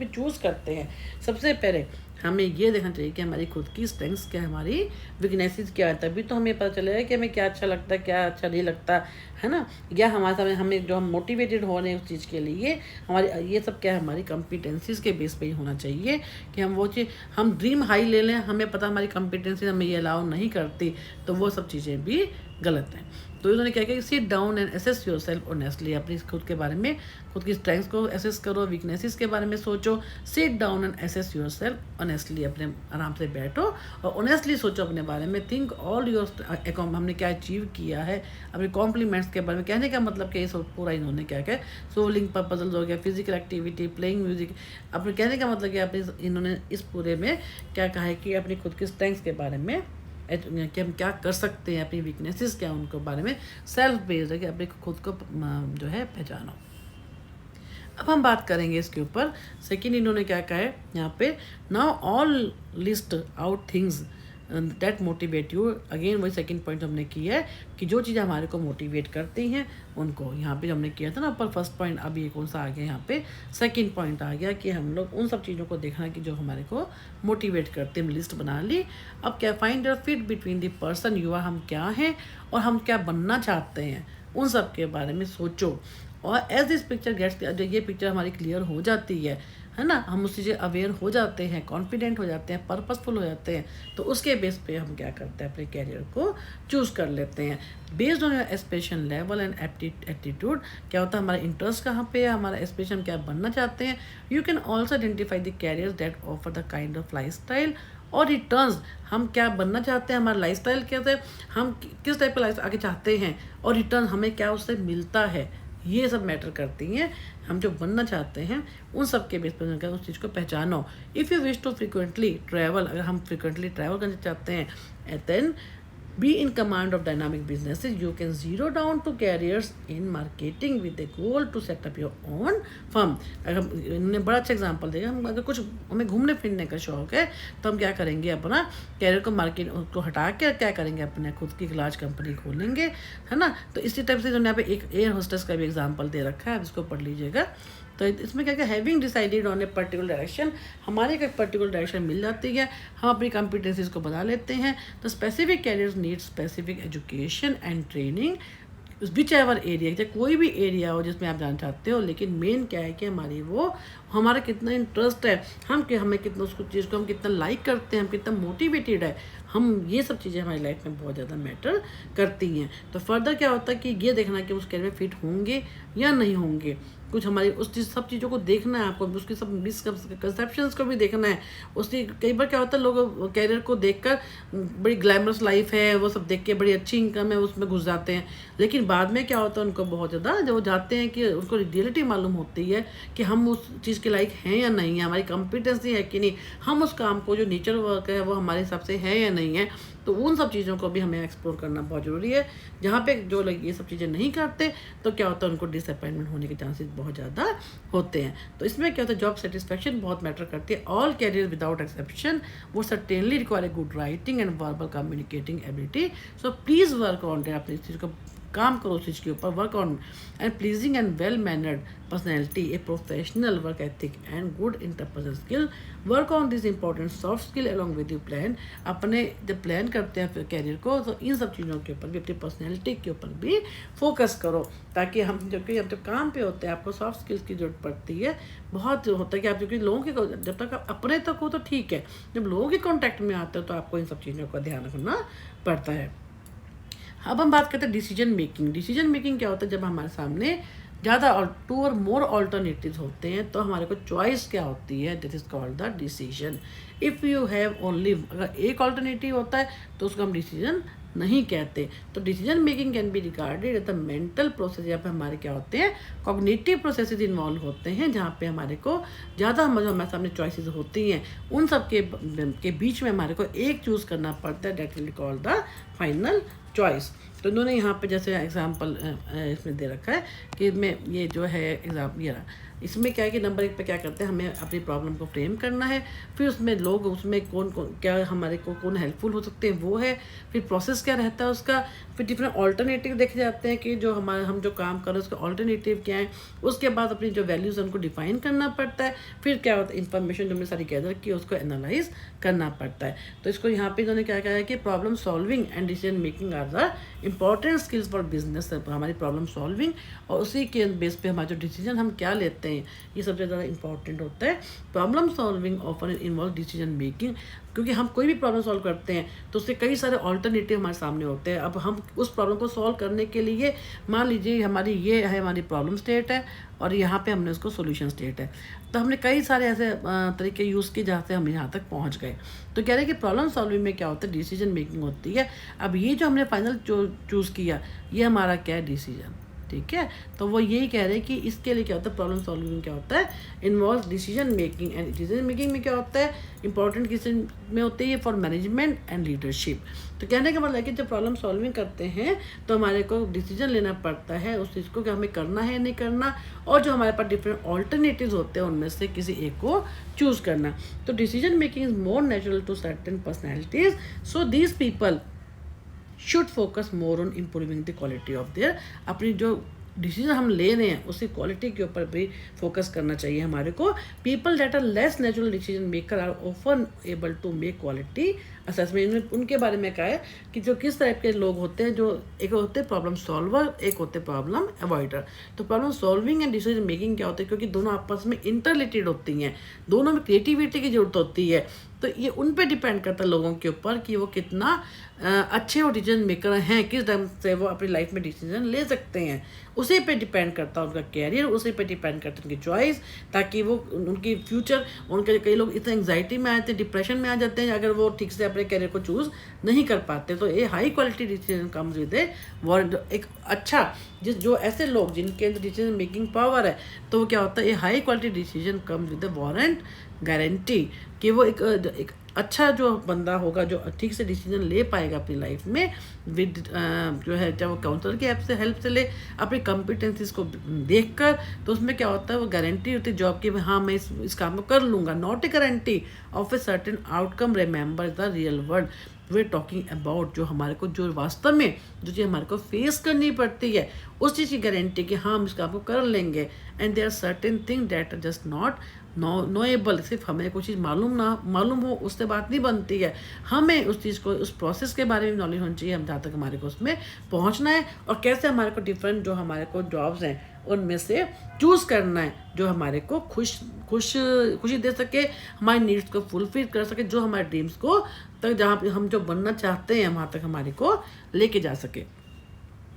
चूज़ करते हैं, सबसे पहले हमें ये देखना चाहिए कि हमारी खुद की स्ट्रेंथ्स क्या है, हमारी वीकनेसेस क्या है, तभी तो हमें पता चलेगा कि हमें क्या अच्छा लगता है, क्या अच्छा नहीं लगता, है ना। या हमारे सामने हमें जो हम मोटिवेटेड हो रहे हैं उस चीज़ के लिए, हमारी ये सब क्या है, हमारी कॉम्पिटेंसीज के बेस पे ही होना चाहिए कि हम वो चीज़, हम ड्रीम हाई ले लें, हमें पता हमारी कॉम्पिटेंसी हमें ये अलाउ नहीं करती, तो वो सब चीज़ें भी गलत हैं। तो इन्होंने क्या किया कि sit down and assess yourself honestly. अपनी खुद के बारे में, खुद की स्ट्रेंथ्स को एसेस करो, वीकनेसेस के बारे में सोचो। Sit down and assess yourself honestly, अपने आराम से बैठो और ऑनेस्टली सोचो अपने बारे में। थिंक ऑल योर हमने क्या अचीव किया है, अपने कॉम्प्लीमेंट्स के बारे में। कहने का मतलब कि ये सब पूरा इन्होंने क्या क्या सोलिंग पजल्स हो गया, फिजिकल एक्टिविटी, प्लेइंग म्यूजिक। अपने कहने का मतलब कि अपने इन्होंने इस पूरे में क्या कहा है कि अपनी खुद की स्ट्रेंथ्स के बारे में कि हम क्या कर सकते हैं, अपनी वीकनेसेस क्या उनको बारे में सेल्फ बेस्ड है कि अपने खुद को जो है पहचानो। अब हम बात करेंगे इसके ऊपर। सेकंड इन्होंने क्या कहा है यहाँ पे, now all list out things that motivate you. Again वही सेकंड पॉइंट हमने किया है कि जो चीज़ें हमारे को मोटिवेट करती हैं उनको, यहाँ पे हमने किया था ना ऊपर फर्स्ट पॉइंट, अब ये कौन सा आ गया यहाँ पे, सेकंड पॉइंट आ गया कि हम लोग उन सब चीज़ों को देखना कि जो हमारे को मोटिवेट करते हैं। लिस्ट बना ली। अब क्या, find your fit between the person you are, हम क्या हैं और हम क्या बनना चाहते हैं, उन सब के बारे में सोचो। और एज दिस पिक्चर गेट्स, जब ये पिक्चर हमारी क्लियर हो जाती है ना, हम उस चीज़ें अवेयर हो जाते हैं, कॉन्फिडेंट हो जाते हैं, पर्पसफुल हो जाते हैं, तो उसके बेस पे हम क्या करते हैं, अपने कैरियर को चूज़ कर लेते हैं based on your aspiration level and aptitude. क्या होता है, हमारा इंटरेस्ट कहाँ पे है, हमारा एस्पिरेशन क्या बनना चाहते हैं। You can also identify the carriers that offer the kind of life style और रिटर्न्स। हम क्या बनना चाहते हैं, हमारा लाइफ स्टाइल क्या है, हम किस टाइप का लाइफ आगे चाहते हैं, और रिटर्न हमें क्या उससे मिलता है, ये सब मैटर करती हैं। हम जो बनना चाहते हैं उन सब के बेस पर उस चीज़ को पहचानो। If you wish to frequently travel, अगर हम फ्रिक्वेंटली ट्रैवल करना चाहते हैं, then be in command of dynamic businesses, you can zero down to careers in marketing with the goal to set up your own firm. अगर इन्होंने बड़ा अच्छा example देगा, हम अगर कुछ हमें घूमने फिरने का शौक है तो हम क्या करेंगे, अपना कैरियर को मार्केट को हटा के क्या करेंगे, अपने खुद की लार्ज कंपनी खोलेंगे, है ना। तो इसी टाइप से इन्होंने यहाँ पे एक एयर होस्टेस का भी एग्जाम्पल दे रखा है, आप इसको पढ़ लीजिएगा। तो इसमें क्या क्या, having decided on a particular direction, हमारे एक पर्टिकुलर डायरेक्शन मिल जाती है, हम अपनी कॉम्पिटेंसीज को बना लेते हैं। तो specific carriers need specific education and training which ever area, चाहे कोई भी एरिया हो जिसमें आप जाना चाहते हो, लेकिन मेन क्या है कि हमारा कितना इंटरेस्ट है, हमें कितना उसको चीज़ को हम कितना लाइक करते हैं, हम कितना मोटिवेटेड है, हम ये सब चीज़ें हमारी लाइफ में बहुत ज़्यादा मैटर करती हैं। तो फर्दर क्या होता है कि ये देखना कि उस कैरियर में फिट होंगे या नहीं होंगे, कुछ हमारी उस चीज़ सब चीज़ों को देखना है आपको, उसकी सब मिसकंसेप्शंस को भी देखना है। उसकी कई बार क्या होता है, लोग कैरियर को देखकर बड़ी ग्लैमरस लाइफ है वो सब देख के बड़ी अच्छी इनकम है उसमें घुस जाते हैं, लेकिन बाद में क्या होता है उनको बहुत ज़्यादा जब वो जाते हैं कि उनको रियलिटी मालूम होती है कि हम उस चीज़ के लायक हैं या नहीं है, हमारी कॉम्पिटेंसी है कि नहीं, हम उस काम को जो नेचर वर्क है वो हमारे हिसाब से है या नहीं है। तो उन सब चीज़ों को भी हमें एक्सप्लोर करना बहुत ज़रूरी है। जहाँ पे जो लोग ये सब चीज़ें नहीं करते तो क्या होता है, उनको डिसअपॉइंटमेंट होने के चांसेस बहुत ज़्यादा होते हैं। तो इसमें क्या होता है, जॉब सेटिस्फैक्शन बहुत मैटर करती है। ऑल कैरियर विदाउट एक्सेप्शन वो certainly require good writing and verbal communicating ability. So please work on अपनी इस चीज़ को काम करो, उस चीज़ के ऊपर work on and pleasing and well mannered personality, a professional work ethic and good interpersonal skill. Work on this important soft skill along with you plan. अपने जब प्लान करते हैं फिर कैरियर को तो इन सब चीज़ों के ऊपर भी, अपनी पर्सनैलिटी के ऊपर भी फोकस करो, ताकि हम जब काम पे होते हैं आपको सॉफ्ट स्किल्स की जरूरत पड़ती है। बहुत होता है कि आप क्योंकि लोगों के जब तक आप अपने तक हो तो ठीक है, जब लोगों के कॉन्टैक्ट में आते हो तो आपको इन सब चीज़ों का ध्यान रखना पड़ता है। अब हम बात करते हैं डिसीजन मेकिंग। डिसीजन मेकिंग क्या होता है, जब हमारे सामने ज़्यादा और 2 और मोर ऑल्टरनेटिव्स होते हैं तो हमारे को चॉइस क्या होती है, that is called the decision. If you have only, अगर एक ऑल्टरनेटिव होता है तो उसको हम डिसीजन नहीं कहते। तो decision making can be regarded as the mental process, यहाँ पे हमारे क्या होते हैं, कॉग्निटिव प्रोसेसेस इन्वॉल्व होते हैं, जहाँ पे हमारे को ज़्यादा हमारे सामने चॉइसेस होती हैं, उन सब के बीच में हमारे को एक चूज़ करना पड़ता है, that will call the final choice. तो इन्होंने यहाँ पे जैसे एग्जांपल इसमें दे रखा है कि मैं ये जो है एग्जाम ये रहा, इसमें क्या है कि नंबर 1 पे क्या करते हैं, हमें अपनी प्रॉब्लम को फ्रेम करना है, फिर उसमें लोग उसमें कौन कौन क्या हमारे को कौन हेल्पफुल हो सकते हैं वो है, फिर प्रोसेस क्या रहता है उसका, फिर डिफरेंट ऑल्टरनेटिव देखे जाते हैं कि जो हम जो काम कर रहे हैं उसका ऑल्टरनेटिव क्या है, उसके बाद अपनी जो वैल्यूज़ उनको डिफाइन करना पड़ता है, फिर क्या होता है इन्फॉर्मेशन जो हमने सारी गैदर की उसको एनालाइज करना पड़ता है। तो इसको यहाँ पे इन्होंने क्या कहा है कि problem solving and decision making are the important skills for business. हमारी प्रॉब्लम सॉल्विंग और उसी के बेस पे हमारा जो डिसीजन हम क्या लेते हैं ये सबसे ज़्यादा इंपॉर्टेंट होता है। Problem solving often involve decision making, क्योंकि हम कोई भी प्रॉब्लम सॉल्व करते हैं तो उससे कई सारे ऑल्टरनेटिव हमारे सामने होते हैं। अब हम उस प्रॉब्लम को सॉल्व करने के लिए मान लीजिए हमारी ये है हमारी प्रॉब्लम स्टेट है और यहाँ पे हमने उसको सॉल्यूशन स्टेट है, तो हमने कई सारे ऐसे तरीके यूज़ किए जहाँ से हम यहाँ तक पहुँच गए। तो कह रहे हैं कि प्रॉब्लम सॉल्विंग में क्या होता है, डिसीजन मेकिंग होती है। अब ये जो हमने फाइनल चूज़ किया ये हमारा क्या है, डिसीजन, ठीक है। तो वो यही कह रहे हैं कि इसके लिए क्या होता है, प्रॉब्लम सॉल्विंग क्या होता है, involve decision making, and decision making में क्या होता है, इंपॉर्टेंट किस में होती है, फॉर मैनेजमेंट एंड लीडरशिप। तो कहने का मतलब है कि जब प्रॉब्लम सॉल्विंग करते हैं तो हमारे को डिसीजन लेना पड़ता है उस चीज़ को कि हमें करना है नहीं करना, और जो हमारे पास डिफरेंट ऑल्टरनेटिव्स होते हैं उनमें से किसी एक को चूज़ करना। तो decision making is more natural to certain personalities, so these people should focus more on improving the quality of their, अपनी जो डिसीजन हम ले रहे हैं उसी क्वालिटी के ऊपर भी फोकस करना चाहिए हमारे को। People that are less natural decision maker are often able to make quality assessment. उनके बारे में कहा है कि जो किस टाइप के लोग होते हैं, जो एक होते हैं प्रॉब्लम सॉल्वर, एक होते हैं प्रॉब्लम अवॉइडर। तो problem solving and decision making क्या होता है, क्योंकि दोनों आपस में इंटररिलेटेड होती हैं, दोनों में क्रिएटिविटी की जरूरत होती है। तो ये उन पे डिपेंड करता है लोगों के ऊपर कि वो कितना अच्छे और डिसीजन मेकर हैं, किस ढंग से वो अपनी लाइफ में डिसीजन ले सकते हैं, उसी पे डिपेंड करता है उनका कैरियर, उसी पे डिपेंड करता है उनकी चॉइस, ताकि वो उनकी फ्यूचर, उनके कई लोग इतने एंग्जाइटी में आ जाते हैं, डिप्रेशन में आ जाते हैं अगर वो ठीक से अपने कैरियर को चूज़ नहीं कर पाते। तो ये high quality decision comes with A warrant, एक अच्छा जो ऐसे लोग जिनके अंदर डिसीजन मेकिंग पावर है, तो वो क्या होता है, ये high quality decision comes with A warrant guarantee कि वो एक अच्छा जो बंदा होगा जो ठीक से डिसीजन ले पाएगा अपनी लाइफ में विद जो है, चाहे वो काउंसलर की हेल्प से ले, अपनी कॉम्पिटेंसीज को देखकर, तो उसमें क्या होता है, वो गारंटी होती है जॉब की, हाँ मैं इस काम को कर लूँगा, not a guarantee of a certain outcome. Remember the real world way talking about, जो हमारे को जो वास्तव में जो चीज़ हमारे को फेस करनी पड़ती है उस चीज़ की गारंटी कि हाँ हम इस काम को कर लेंगे। And there are certain thing that are just not knowable, सिर्फ हमें कुछ चीज़ मालूम हो उससे बात नहीं बनती है, हमें उस चीज़ को, उस प्रोसेस के बारे में नॉलेज होनी चाहिए, हम जहाँ तक हमारे को उसमें पहुँचना है, और कैसे हमारे को डिफरेंट जो हमारे को जॉब्स हैं उनमें से चूज़ करना है जो हमारे को खुशी दे सके, हमारी नीड्स को फुलफिल कर सके, जो हमारे ड्रीम्स को तक, जहाँ पे हम जो बनना चाहते हैं वहाँ तक हमारे को लेके जा सके।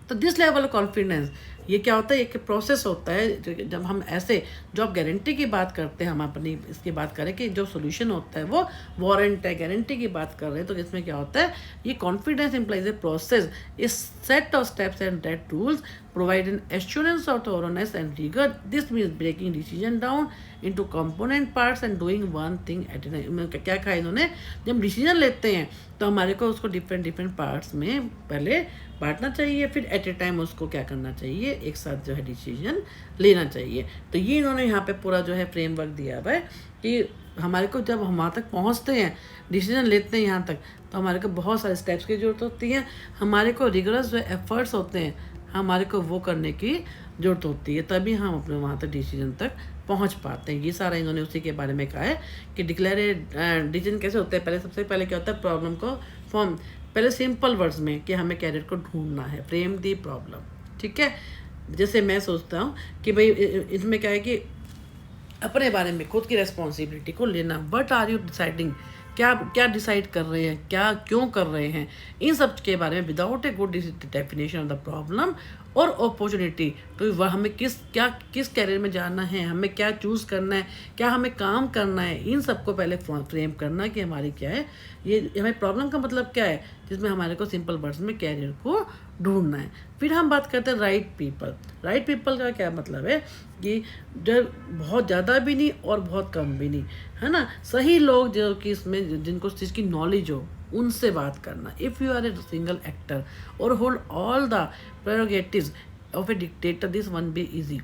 तो दिस लेवल ऑफ कॉन्फिडेंस, ये क्या होता है, एक प्रोसेस होता है। जब हम ऐसे जॉब गारंटी की बात करते हैं, हम अपनी इसकी बात करें कि जो सोल्यूशन होता है वो वारंट है, गारंटी की बात कर रहे हैं, तो इसमें क्या होता है, ये कॉन्फिडेंस इम्प्लाइज ए प्रोसेस, इस set of steps and that rules provide an assurance of thoroughness and rigor. This means breaking decision down into component parts and doing one thing at a time. क्या कहा इन्होंने, जब decision लेते हैं तो हमारे को उसको डिफरेंट पार्ट्स में पहले बांटना चाहिए, फिर एट ए टाइम उसको क्या करना चाहिए, एक साथ जो है डिसीजन लेना चाहिए। तो ये इन्होंने यहाँ पे पूरा जो है फ्रेमवर्क दिया हुआ है कि हमारे को जब हम वहाँ तक पहुँचते हैं, डिसीजन लेते हैं यहाँ तक, तो हमारे को बहुत सारे स्टेप्स की ज़रूरत होती है, हमारे को रिगरस जो एफर्ट्स होते हैं हमारे को वो करने की ज़रूरत होती है, तभी हम अपने वहाँ तक डिसीजन तक पहुँच पाते हैं। ये सारा इन्होंने उसी के बारे में कहा है कि डिक्लेयर डिसीजन कैसे होते हैं। पहले सबसे पहले क्या होता है, प्रॉब्लम को फॉर्म, पहले सिंपल वर्ड्स में कि हमें कैरियर को ढूंढना है, फ्रेम दी प्रॉब्लम, ठीक है। जैसे मैं सोचता हूँ कि भाई इसमें क्या है कि अपने बारे में खुद की रेस्पॉन्सिबिलिटी को लेना, व्हाट आर यू डिसाइडिंग, क्या क्या डिसाइड कर रहे हैं, क्या क्यों कर रहे हैं, इन सब के बारे में without a good definition of the problem और अपॉर्चुनिटी, तो वह हमें किस कैरियर में जाना है, हमें क्या चूज़ करना है, क्या हमें काम करना है, इन सबको पहले फ्रेम करना कि हमारी क्या है, ये हमें प्रॉब्लम का मतलब क्या है, जिसमें हमारे को सिंपल वर्ड्स में कैरियर को ढूंढना है। फिर हम बात करते हैं राइट पीपल। राइट पीपल का क्या मतलब है कि जो बहुत ज़्यादा भी नहीं और बहुत कम भी नहीं, है ना, सही लोग जो कि इसमें जिनको इस चीज़ की नॉलेज हो, उनसे बात करना। If you are a single actor और hold all the prerogatives of a dictator, this won't be easy.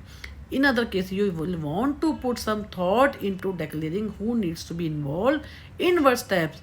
In other case, you will want to put some thought into declaring who needs to be involved in what steps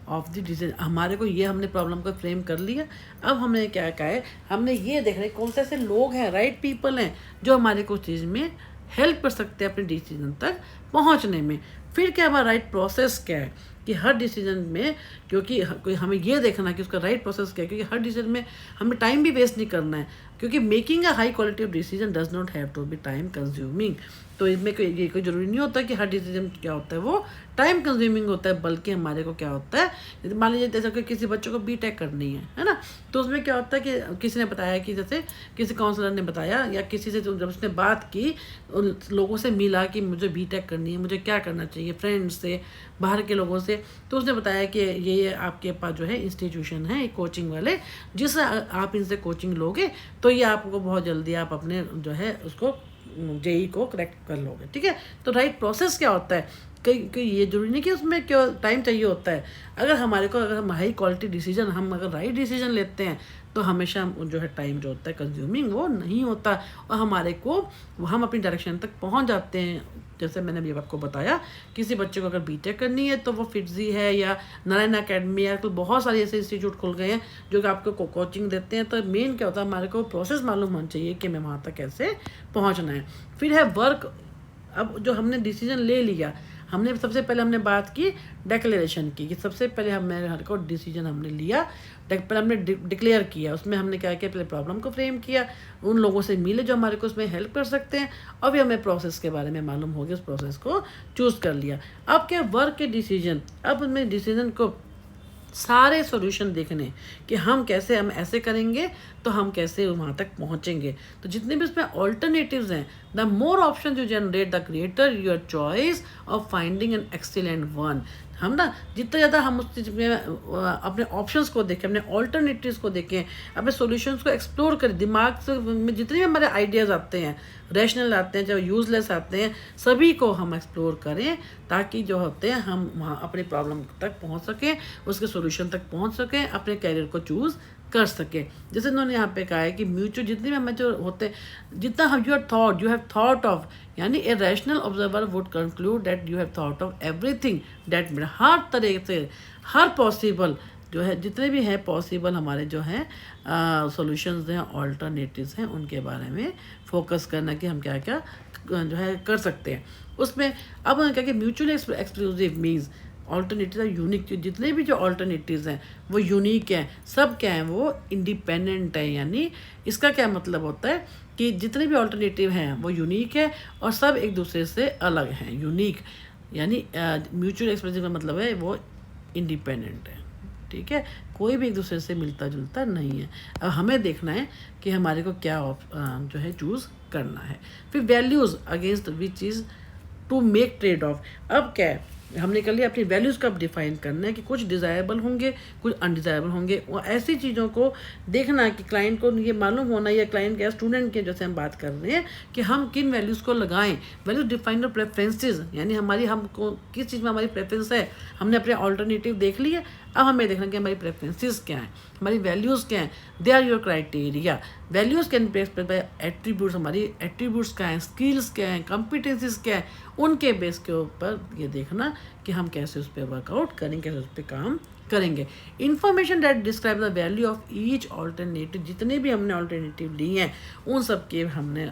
of the decision. हमारे को ये हमने problem को frame कर लिया। अब हमने क्या कहा है, हमने ये देख रहे कौन से ऐसे लोग हैं, राइट पीपल हैं, जो हमारे को चीज़ में हेल्प कर सकते हैं अपने डिसीजन तक पहुंचने में। फिर क्या हमारा राइट प्रोसेस क्या है कि हर डिसीजन में, क्योंकि कोई हमें ये देखना है कि उसका राइट प्रोसेस क्या है, क्योंकि हर डिसीजन में हमें टाइम भी वेस्ट नहीं करना है, क्योंकि making a high quality of decision does not have to be time consuming. तो इसमें ये कोई ज़रूरी नहीं होता कि हर डिसीजन क्या होता है वो टाइम कंज्यूमिंग होता है, बल्कि हमारे को क्या होता है, मान लीजिए जैसे कि किसी बच्चे को बीटेक करनी है ना, तो उसमें क्या होता है कि किसी ने बताया कि जैसे किसी काउंसलर ने बताया या किसी से जब उसने बात की, उन लोगों से मिला कि मुझे बीटेक करनी है, मुझे क्या करना चाहिए, फ्रेंड्स से, बाहर के लोगों से, तो उसने बताया कि ये आपके पास जो है इंस्टीट्यूशन है कोचिंग वाले, जिससे आप इनसे कोचिंग लोगे तो ये आपको बहुत जल्दी आप अपने जो है उसको जेई को करेक्ट कर लोगे। ठीक है, तो राइट प्रोसेस क्या होता है, कई ये जरूरी नहीं कि उसमें क्यों टाइम चाहिए होता है। अगर हम हाई क्वालिटी डिसीजन, हम अगर राइट डिसीजन लेते हैं तो हमेशा जो है टाइम जो होता है कंज्यूमिंग वो नहीं होता, और हमारे को हम अपनी डायरेक्शन तक पहुंच जाते हैं। जैसे मैंने अभी आपको बताया, किसी बच्चे को अगर बीटेक करनी है तो वो फिटजी है या नारायण अकेडमी या तो बहुत सारे ऐसे इंस्टीट्यूट खुल गए हैं जो कि आपको कोचिंग देते हैं। तो मेन क्या होता है, हमारे को प्रोसेस मालूम होना चाहिए कि हमें वहाँ तक कैसे पहुँचना है। फिर है वर्क। अब जो हमने डिसीजन ले लिया, हमने सबसे पहले हमने बात की डिक्लेरेशन की, कि सबसे पहले हमारे को डिसीजन हमने लिया, पहले हमने डिक्लेयर किया, उसमें हमने क्या किया, पहले प्रॉब्लम को फ्रेम किया, उन लोगों से मिले जो हमारे को उसमें हेल्प कर सकते हैं, और भी हमें प्रोसेस के बारे में मालूम हो गया, उस प्रोसेस को चूज़ कर लिया। अब क्या वर्क के डिसीजन, अब हमें डिसीजन को सारे सॉल्यूशन देखने कि हम ऐसे करेंगे तो हम कैसे वहाँ तक पहुँचेंगे। तो जितने भी उसमें ऑल्टरनेटिव्स हैं, the more option you generate the greater your choice of finding an excellent one. हम ना जितना ज़्यादा हम उस चीज़ में अपने ऑप्शंस को देखें, अपने ऑल्टरनेटिव्स को देखें, अपने सॉल्यूशंस को एक्सप्लोर करें, दिमाग से में जितने भी हमारे आइडियाज़ आते हैं, रैशनल आते हैं चाहे यूजलेस आते हैं, सभी को हम एक्सप्लोर करें, ताकि जो होते हैं हम वहाँ अपनी प्रॉब्लम तक पहुँच सकें, उसके सॉल्यूशन तक पहुँच सकें, अपने कैरियर को चूज़ कर सके। जैसे उन्होंने यहाँ पे कहा है कि म्यूचुअल जितने भी हमें जो होते हैं, जितना हम यू हैव थॉट ऑफ, यानी a rational observer would conclude that you have thought of everything that mean, हर तरह से हर पॉसिबल जो है, जितने भी हैं पॉसिबल हमारे जो हैं सॉल्यूशंस हैं, ऑल्टरनेटिव्स हैं, उनके बारे में फोकस करना कि हम क्या क्या जो है कर सकते हैं उसमें। अब उन्होंने कहा कि mutually exclusive means alternative unique, जितने भी जो ऑल्टरनेटिव्स हैं वो यूनिक हैं, सब क्या हैं वो इंडिपेंडेंट है। यानी इसका क्या मतलब होता है कि जितने भी ऑल्टरनेटिव हैं वो यूनिक है और सब एक दूसरे से अलग हैं। यूनिक यानी म्यूचुअल एक्सक्लूसिव का मतलब है वो इंडिपेंडेंट है। ठीक है, कोई भी एक दूसरे से मिलता जुलता नहीं है। अब हमें देखना है कि हमारे को क्या जो है चूज़ करना है। फिर values against which is to make trade off. अब क्या है, हमने कर लिया अपनी वैल्यूज़ कब डिफाइन करना है कि कुछ डिज़ायरेबल होंगे, कुछ अनडिज़ायरेबल होंगे, और ऐसी चीज़ों को देखना कि क्लाइंट को ये मालूम होना, या क्लाइंट के स्टूडेंट के जैसे हम बात कर रहे हैं कि हम किन वैल्यूज़ को लगाएं। वैल्यूज डिफाइन और प्रेफरेंसेस, यानी हमको किस चीज़ में हमारी प्रेफरेंस है। हमने अपने ऑल्टरनेटिव देख लिए, अब हमें देखना कि हमारी प्रेफरेंसेस क्या हैं, हमारी वैल्यूज़ क्या हैं। They are your criteria. Values can be expressed by attributes, हमारी एट्रीब्यूट्स क्या हैं, स्किल्स क्या हैं, कॉम्पिटेंसीज क्या हैं, उनके बेस के ऊपर ये देखना कि हम कैसे उस पर वर्कआउट करेंगे, कैसे उस पर काम करेंगे। Information that describe the value of each alternative, जितने भी हमने ऑल्टरनेटिव ली हैं उन सब के हमने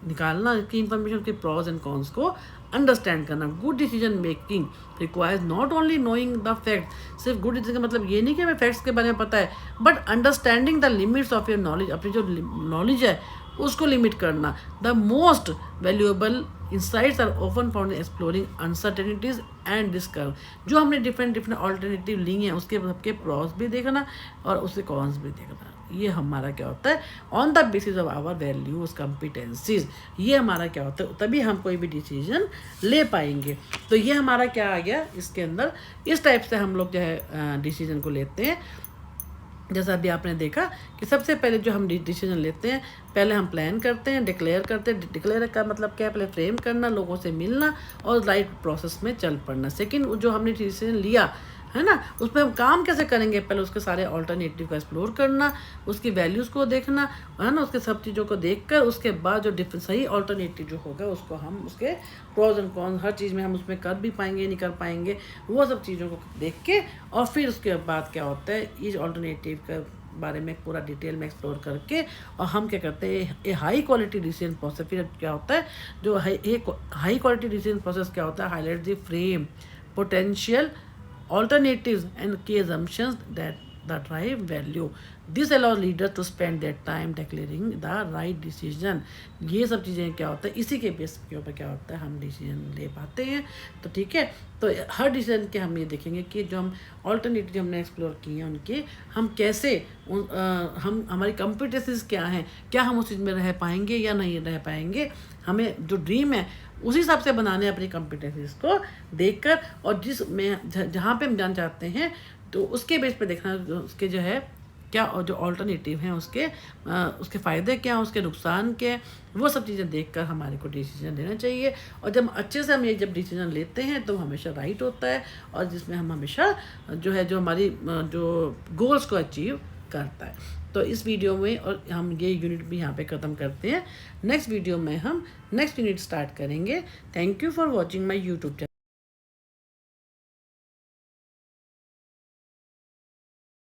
निकालना कि इन्फॉर्मेशन के प्रॉज एंड कॉन्स को अंडरस्टैंड करना। Good decision making requires not only knowing the fact. सिर्फ गुड डिसीजन का मतलब ये नहीं कि हमें फैक्ट्स के बारे में पता है, but understanding the limits of your knowledge. अपनी जो नॉलेज है उसको लिमिट करना। The most valuable insights are often found in exploring uncertainties and discover. जो हमने डिफरेंट ऑल्टरनेटिव ली हैं उसके सबके प्रॉस भी देखना और उसके कॉन्स भी देखना। ये हमारा क्या होता है, on the basis of our values competencies, ये हमारा क्या होता है, तभी हम कोई भी डिसीजन ले पाएंगे। तो ये हमारा क्या आ गया इसके अंदर, इस टाइप से हम लोग जो है डिसीजन को लेते हैं। जैसा अभी आपने देखा कि सबसे पहले जो हम डिसीजन लेते हैं, पहले हम प्लान करते हैं, डिक्लेयर करते हैं। डिक्लेयर का मतलब क्या है, पहले फ्रेम करना, लोगों से मिलना और राइट प्रोसेस में चल पड़ना। सेकंड जो हमने डिसीजन लिया है ना, उसमें हम काम कैसे करेंगे, पहले उसके सारे ऑल्टरनेटिव का एक्सप्लोर करना, उसकी वैल्यूज़ को देखना है ना, उसके सब चीज़ों को देखकर उसके बाद जो डिफरेंट सही ऑल्टरनेटिव जो होगा उसको हम उसके प्रोज एंड कॉन हर चीज़ में हम उसमें कर भी पाएंगे नहीं कर पाएंगे, वो सब चीज़ों को देख के और फिर उसके बाद क्या होता है, इस ऑल्टरनेटिव का बारे में पूरा डिटेल में एक्सप्लोर करके और हम क्या करते हैं, ये हाई क्वालिटी डिसीजन प्रोसेस। फिर क्या होता है, जो हाई क्वालिटी डिसीजन प्रोसेस क्या होता है, highlight the frame potential alternatives and key assumptions that drive value. This allows leaders to spend their time declaring the right decision. ये सब चीज़ें क्या होता है, इसी के बेस के ऊपर क्या होता है हम डिसीजन ले पाते हैं। तो ठीक है, तो हर डिसीजन के हम ये देखेंगे कि जो हम ऑल्टरनेटिव हमने एक्सप्लोर किए हैं उनके हम कैसे हम हमारी कॉम्पिटेंसीज क्या हैं, क्या हम उस चीज़ में रह पाएंगे या नहीं रह पाएंगे। हमें जो ड्रीम है उसी हिसाब से बनाने अपनी कॉम्पिटेंसीज को देखकर, और जिस में जहाँ पे हम जाना चाहते हैं तो उसके बेस पे देखना उसके जो है क्या, और जो ऑल्टरनेटिव हैं उसके फ़ायदे क्या हैं, उसके नुकसान क्या हैं, वो सब चीज़ें देखकर हमारे को डिसीजन लेना चाहिए। और जब अच्छे से हम ये जब डिसीजन लेते हैं तो हमेशा राइट होता है, और जिसमें हम हमेशा जो है जो हमारी जो गोल्स को अचीव करता है। तो इस वीडियो में और हम ये यूनिट भी यहाँ पे ख़त्म करते हैं। नेक्स्ट वीडियो में हम नेक्स्ट यूनिट स्टार्ट करेंगे। Thank you for watching my YouTube channel.